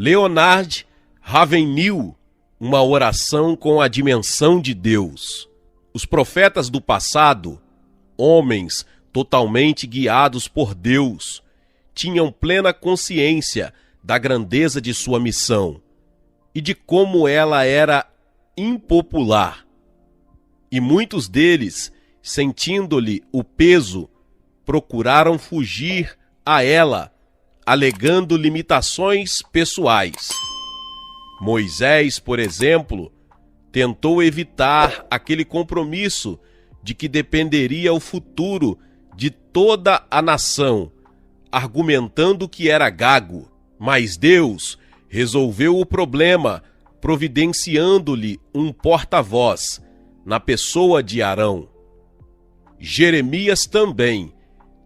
Leonard Ravenhill, uma oração com a dimensão de Deus. Os profetas do passado, homens totalmente guiados por Deus, tinham plena consciência da grandeza de sua missão e de como ela era impopular. E muitos deles, sentindo-lhe o peso, procuraram fugir a ela, alegando limitações pessoais. Moisés, por exemplo, tentou evitar aquele compromisso de que dependeria o futuro de toda a nação, argumentando que era gago. Mas Deus resolveu o problema, providenciando-lhe um porta-voz, na pessoa de Arão. Jeremias também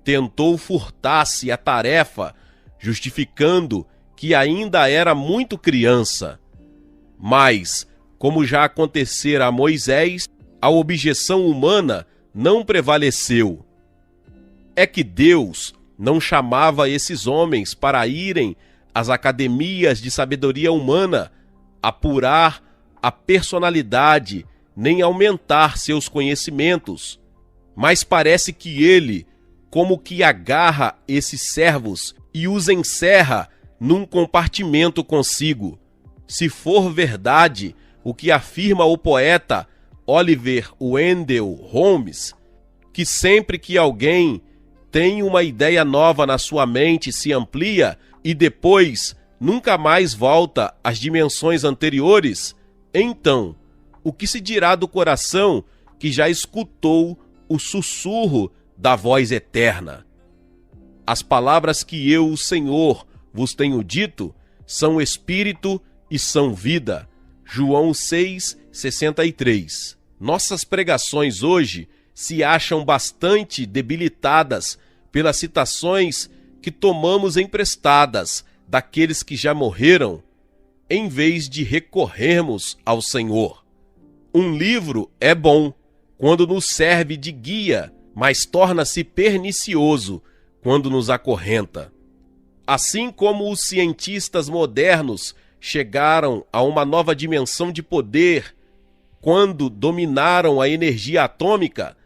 tentou furtar-se a tarefa, justificando que ainda era muito criança. Mas, como já acontecera a Moisés, a objeção humana não prevaleceu. É que Deus não chamava esses homens para irem às academias de sabedoria humana, apurar a personalidade, nem aumentar seus conhecimentos. Mas parece que ele, como que agarra esses servos e os encerra num compartimento consigo. Se for verdade o que afirma o poeta Oliver Wendell Holmes, que sempre que alguém tem uma ideia nova na sua mente se amplia e depois nunca mais volta às dimensões anteriores, então, o que se dirá do coração que já escutou o sussurro da voz eterna? As palavras que eu, o Senhor, vos tenho dito, são espírito e são vida. João 6,63. Nossas pregações hoje se acham bastante debilitadas pelas citações que tomamos emprestadas daqueles que já morreram, em vez de recorrermos ao Senhor. Um livro é bom quando nos serve de guia, mas torna-se pernicioso quando nos acorrenta. Assim como os cientistas modernos chegaram a uma nova dimensão de poder quando dominaram a energia atômica,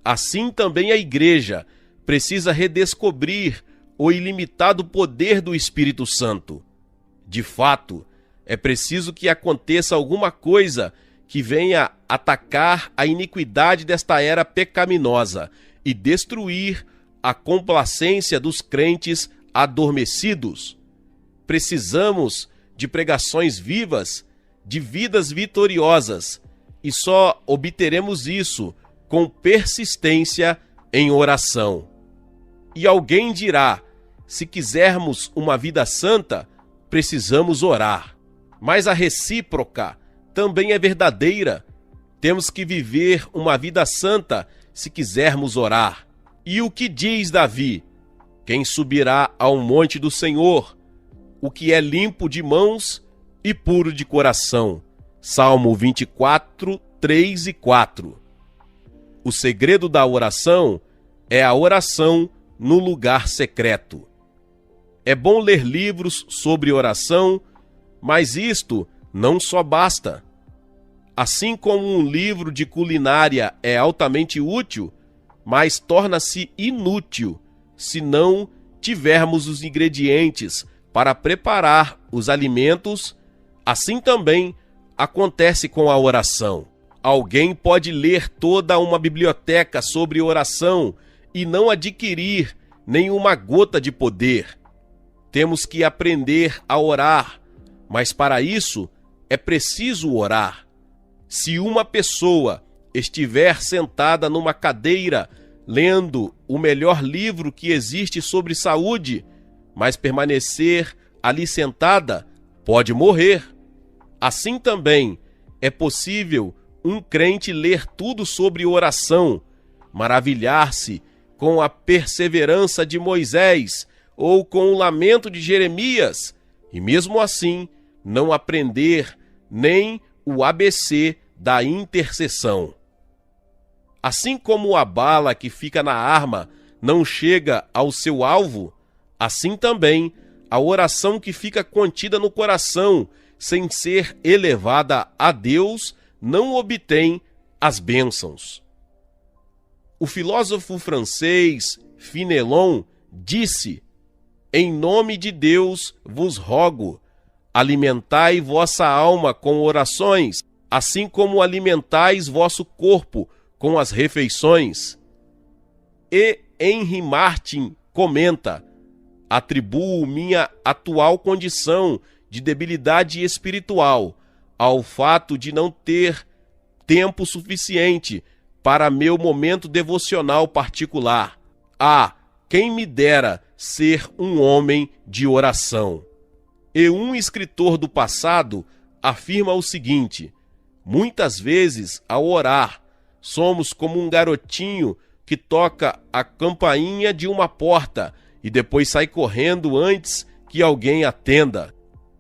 assim também a Igreja precisa redescobrir o ilimitado poder do Espírito Santo. De fato, é preciso que aconteça alguma coisa que venha atacar a iniquidade desta era pecaminosa e destruir a complacência dos crentes adormecidos. Precisamos de pregações vivas, de vidas vitoriosas, e só obteremos isso com persistência em oração. E alguém dirá, se quisermos uma vida santa, precisamos orar. Mas a recíproca também é verdadeira. Temos que viver uma vida santa se quisermos orar. E o que diz Davi? Quem subirá ao monte do Senhor? O que é limpo de mãos e puro de coração. Salmo 24, 3 e 4. O segredo da oração é a oração no lugar secreto. É bom ler livros sobre oração, mas isto não só basta. Assim como um livro de culinária é altamente útil, mas torna-se inútil se não tivermos os ingredientes para preparar os alimentos, assim também acontece com a oração. Alguém pode ler toda uma biblioteca sobre oração e não adquirir nenhuma gota de poder. Temos que aprender a orar, mas para isso é preciso orar. Se uma pessoa estiver sentada numa cadeira lendo o melhor livro que existe sobre saúde, mas permanecer ali sentada, pode morrer. Assim também é possível um crente ler tudo sobre oração, maravilhar-se com a perseverança de Moisés ou com o lamento de Jeremias, e mesmo assim não aprender nem o ABC da intercessão. Assim como a bala que fica na arma não chega ao seu alvo, assim também A oração que fica contida no coração, sem ser elevada a Deus, não obtém as bênçãos. O filósofo francês Fénelon disse: em nome de Deus vos rogo, alimentai vossa alma com orações, assim como alimentais vosso corpo com as refeições. E Henry Martin comenta: atribuo minha atual condição de debilidade espiritual ao fato de não ter tempo suficiente para meu momento devocional particular. Ah, quem me dera ser um homem de oração. E um escritor do passado afirma o seguinte: muitas vezes, ao orar, somos como um garotinho que toca a campainha de uma porta e depois sai correndo antes que alguém atenda.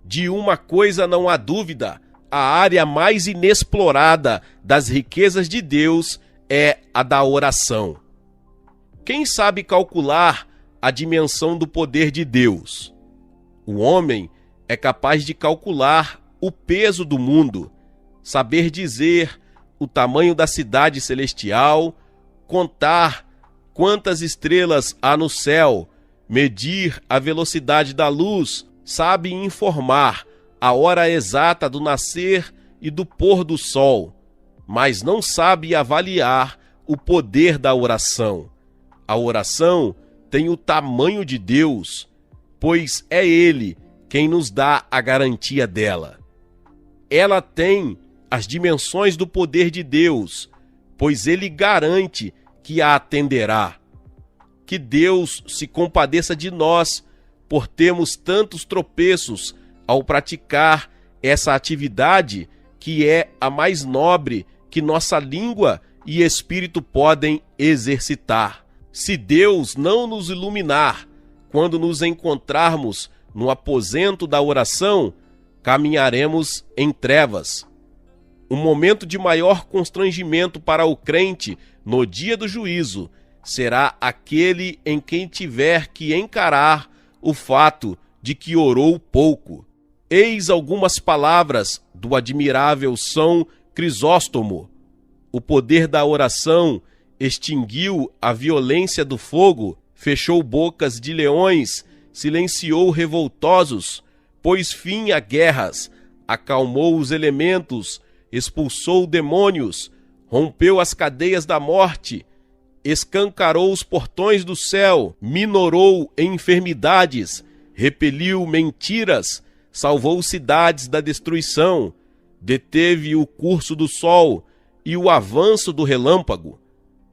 De uma coisa não há dúvida: a área mais inexplorada das riquezas de Deus é a da oração. Quem sabe calcular a dimensão do poder de Deus? O homem é capaz de calcular o peso do mundo, saber dizer o tamanho da cidade celestial, contar quantas estrelas há no céu, medir a velocidade da luz, sabe informar a hora exata do nascer e do pôr do sol, mas não sabe avaliar o poder da oração. A oração tem o tamanho de Deus, pois é Ele quem nos dá a garantia dela. Ela tem as dimensões do poder de Deus, pois Ele garante que a atenderá. Que Deus se compadeça de nós por termos tantos tropeços ao praticar essa atividade que é a mais nobre que nossa língua e espírito podem exercitar. Se Deus não nos iluminar quando nos encontrarmos no aposento da oração, caminharemos em trevas. O momento de maior constrangimento para o crente no dia do juízo será aquele em quem tiver que encarar o fato de que orou pouco. Eis algumas palavras do admirável São Crisóstomo: o poder da oração extinguiu a violência do fogo, fechou bocas de leões, silenciou revoltosos, pôs fim a guerras, acalmou os elementos, expulsou demônios, rompeu as cadeias da morte, escancarou os portões do céu, minorou enfermidades, repeliu mentiras, salvou cidades da destruição, deteve o curso do sol e o avanço do relâmpago.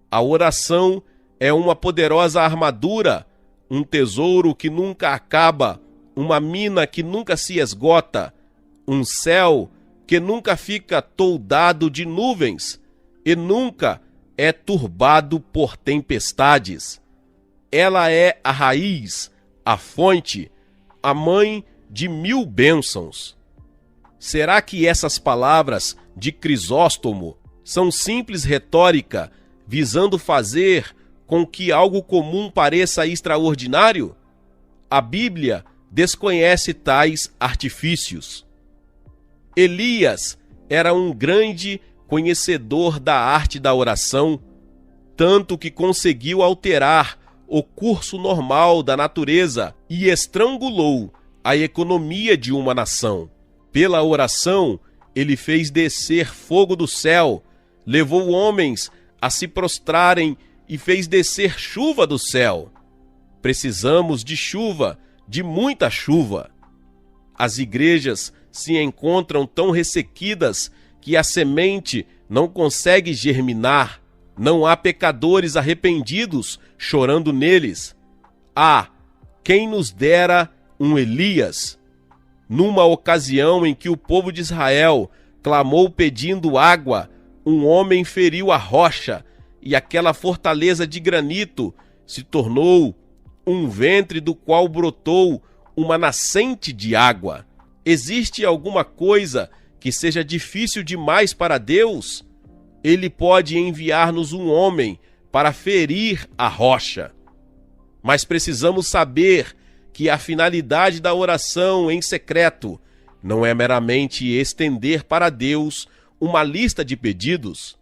A oração é uma poderosa armadura, um tesouro que nunca acaba, uma mina que nunca se esgota, um céu que nunca fica toldado de nuvens e nunca é turbado por tempestades. Ela é a raiz, a fonte, a mãe de 1000 bênçãos. Será que essas palavras de Crisóstomo são simples retórica, visando fazer com que algo comum pareça extraordinário? A Bíblia desconhece tais artifícios. Elias era um grande conhecedor da arte da oração, tanto que conseguiu alterar o curso normal da natureza e estrangulou a economia de uma nação. Pela oração, ele fez descer fogo do céu, levou homens a se prostrarem e fez descer chuva do céu. Precisamos de chuva, de muita chuva. As igrejas se encontram tão ressequidas que a semente não consegue germinar. Não há pecadores arrependidos chorando neles. Ah, quem nos dera um Elias! Numa ocasião em que o povo de Israel clamou pedindo água, um homem feriu a rocha, e aquela fortaleza de granito se tornou um ventre do qual brotou uma nascente de água. Existe alguma coisa que seja difícil demais para Deus? Ele pode enviar-nos um homem para ferir a rocha. Mas precisamos saber que a finalidade da oração em secreto não é meramente estender para Deus uma lista de pedidos?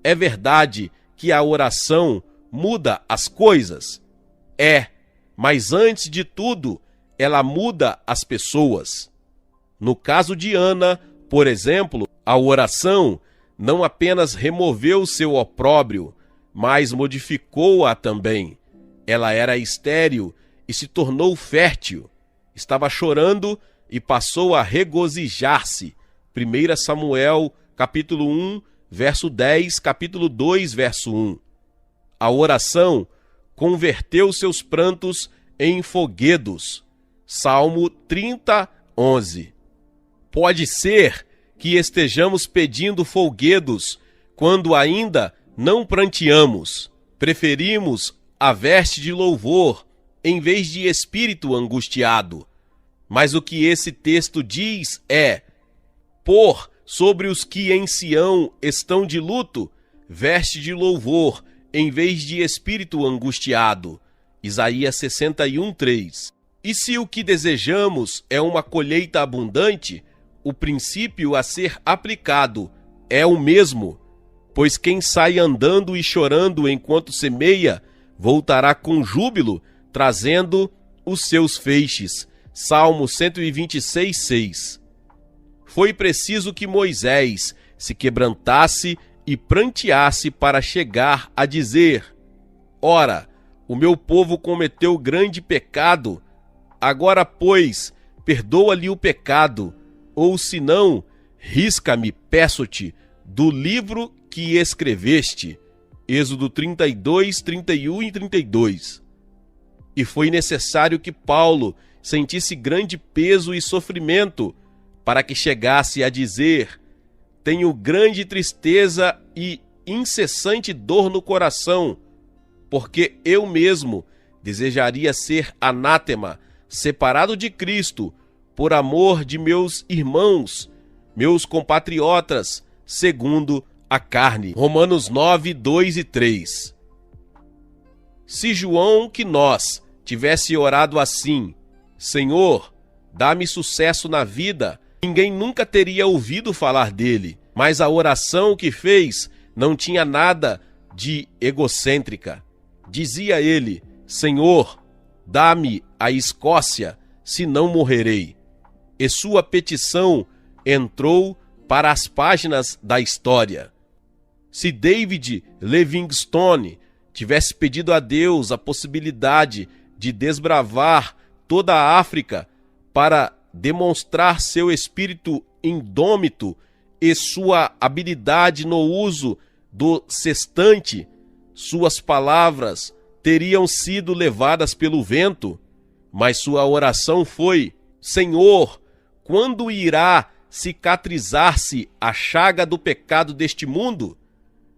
É verdade que a oração muda as coisas? É, mas antes de tudo, ela muda as pessoas. No caso de Ana, por exemplo, a oração não apenas removeu seu opróbrio, mas modificou-a também. Ela era estéril e se tornou fértil. Estava chorando e passou a regozijar-se. 1 Samuel, capítulo 1, verso 10, capítulo 2, verso 1. A oração converteu seus prantos em folguedos. Salmo 30, 11. Pode ser que estejamos pedindo folguedos quando ainda não pranteamos. Preferimos a veste de louvor em vez de espírito angustiado. Mas o que esse texto diz é: pôr sobre os que em Sião estão de luto veste de louvor em vez de espírito angustiado. Isaías 61, 3. E se o que desejamos é uma colheita abundante, o princípio a ser aplicado é o mesmo, pois quem sai andando e chorando enquanto semeia, voltará com júbilo, trazendo os seus feixes. Salmo 126, 6. Foi preciso que Moisés se quebrantasse e pranteasse para chegar a dizer: ora, o meu povo cometeu grande pecado, agora, pois, perdoa-lhe o pecado, ou se não, risca-me, peço-te, do livro que escreveste. Êxodo 32, 31 e 32. E foi necessário que Paulo sentisse grande peso e sofrimento para que chegasse a dizer: tenho grande tristeza e incessante dor no coração, porque eu mesmo desejaria ser anátema, separado de Cristo, por amor de meus irmãos, meus compatriotas, segundo a carne. Romanos 9, 2 e 3. Se João, que nós, tivesse orado assim: Senhor, dá-me sucesso na vida, ninguém nunca teria ouvido falar dele. Mas a oração que fez não tinha nada de egocêntrica. Dizia ele: Senhor, dá-me a Escócia, senão morrerei. E sua petição entrou para as páginas da história. Se David Livingstone tivesse pedido a Deus a possibilidade de desbravar toda a África para demonstrar seu espírito indômito e sua habilidade no uso do sextante, suas palavras teriam sido levadas pelo vento, mas sua oração foi: Senhor, quando irá cicatrizar-se a chaga do pecado deste mundo?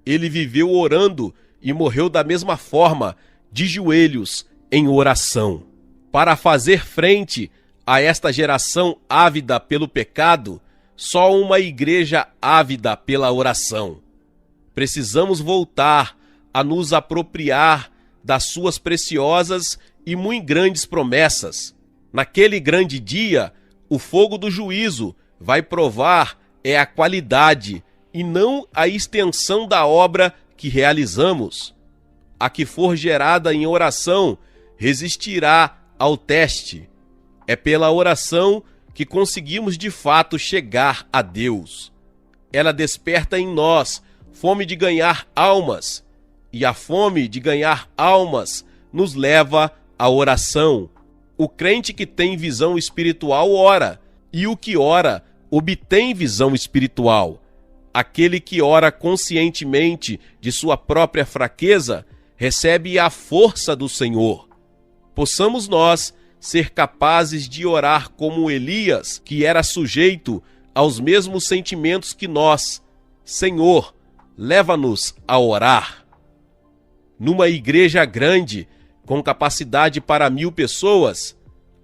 Ele viveu orando e morreu da mesma forma, de joelhos, em oração. Para fazer frente a esta geração ávida pelo pecado, só uma igreja ávida pela oração. Precisamos voltar a nos apropriar das suas preciosas e muito grandes promessas. Naquele grande dia, o fogo do juízo vai provar a qualidade e não a extensão da obra que realizamos. A que for gerada em oração resistirá ao teste. É pela oração que conseguimos de fato chegar a Deus. Ela desperta em nós fome de ganhar almas, e a fome de ganhar almas nos leva à oração. O crente que tem visão espiritual ora, e o que ora obtém visão espiritual. Aquele que ora conscientemente de sua própria fraqueza recebe a força do Senhor. Possamos nós ser capazes de orar como Elias, que era sujeito aos mesmos sentimentos que nós. Senhor, leva-nos a orar. Numa igreja grande, com capacidade para 1000 pessoas,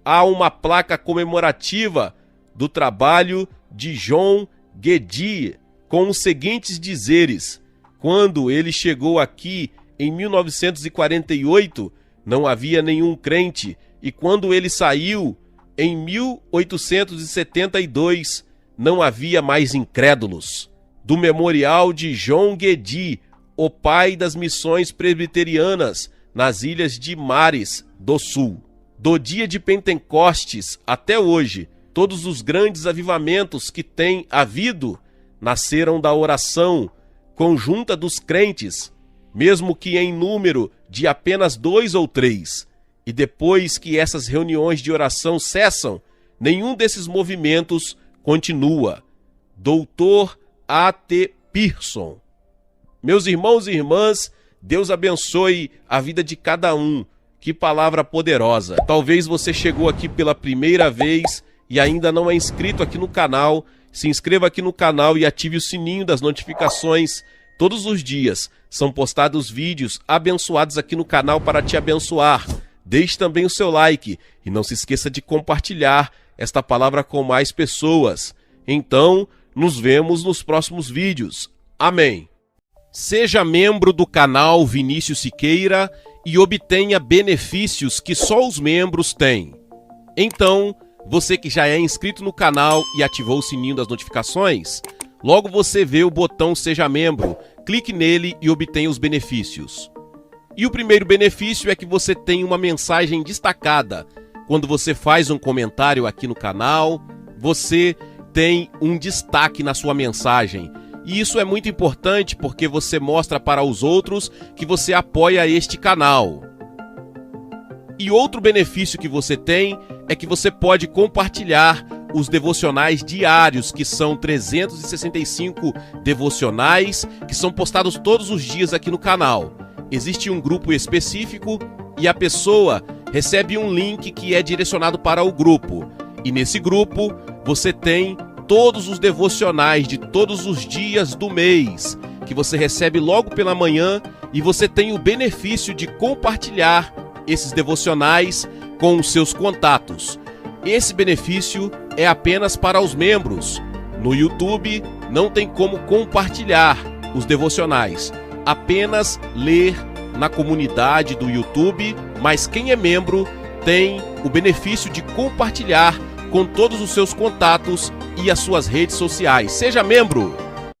há uma placa comemorativa do trabalho de John Guedie, com os seguintes dizeres: quando ele chegou aqui em 1948, não havia nenhum crente e quando ele saiu, em 1872, não havia mais incrédulos. Do memorial de John Guedi, o pai das missões presbiterianas nas ilhas de Mares do Sul. Do dia de Pentecostes até hoje, todos os grandes avivamentos que têm havido nasceram da oração conjunta dos crentes, mesmo que em número de apenas 2 ou 3. E depois que essas reuniões de oração cessam, nenhum desses movimentos continua. Dr. A.T. Pierson. Meus irmãos e irmãs, Deus abençoe a vida de cada um. Que palavra poderosa. Talvez você chegou aqui pela primeira vez e ainda não é inscrito aqui no canal. Se inscreva aqui no canal e ative o sininho das notificações. Todos os dias são postados vídeos abençoados aqui no canal para te abençoar. Deixe também o seu like e não se esqueça de compartilhar esta palavra com mais pessoas. Então, nos vemos nos próximos vídeos. Amém. Seja membro do canal Vinícius Siqueira e obtenha benefícios que só os membros têm. Então, você que já é inscrito no canal e ativou o sininho das notificações, logo você vê o botão Seja Membro, clique nele e obtenha os benefícios. E o primeiro benefício é que você tem uma mensagem destacada. Quando você faz um comentário aqui no canal, você tem um destaque na sua mensagem. E isso é muito importante porque você mostra para os outros que você apoia este canal. E outro benefício que você tem é que você pode compartilhar os devocionais diários, que são 365 devocionais, que são postados todos os dias aqui no canal. Existe um grupo específico e a pessoa recebe um link que é direcionado para o grupo. E nesse grupo você tem todos os devocionais de todos os dias do mês, que você recebe logo pela manhã, e você tem o benefício de compartilhar esses devocionais com os seus contatos. Esse benefício é apenas para os membros. No YouTube não tem como compartilhar os devocionais, apenas ler na comunidade do YouTube, mas quem é membro tem o benefício de compartilhar com todos os seus contatos e as suas redes sociais. Seja membro!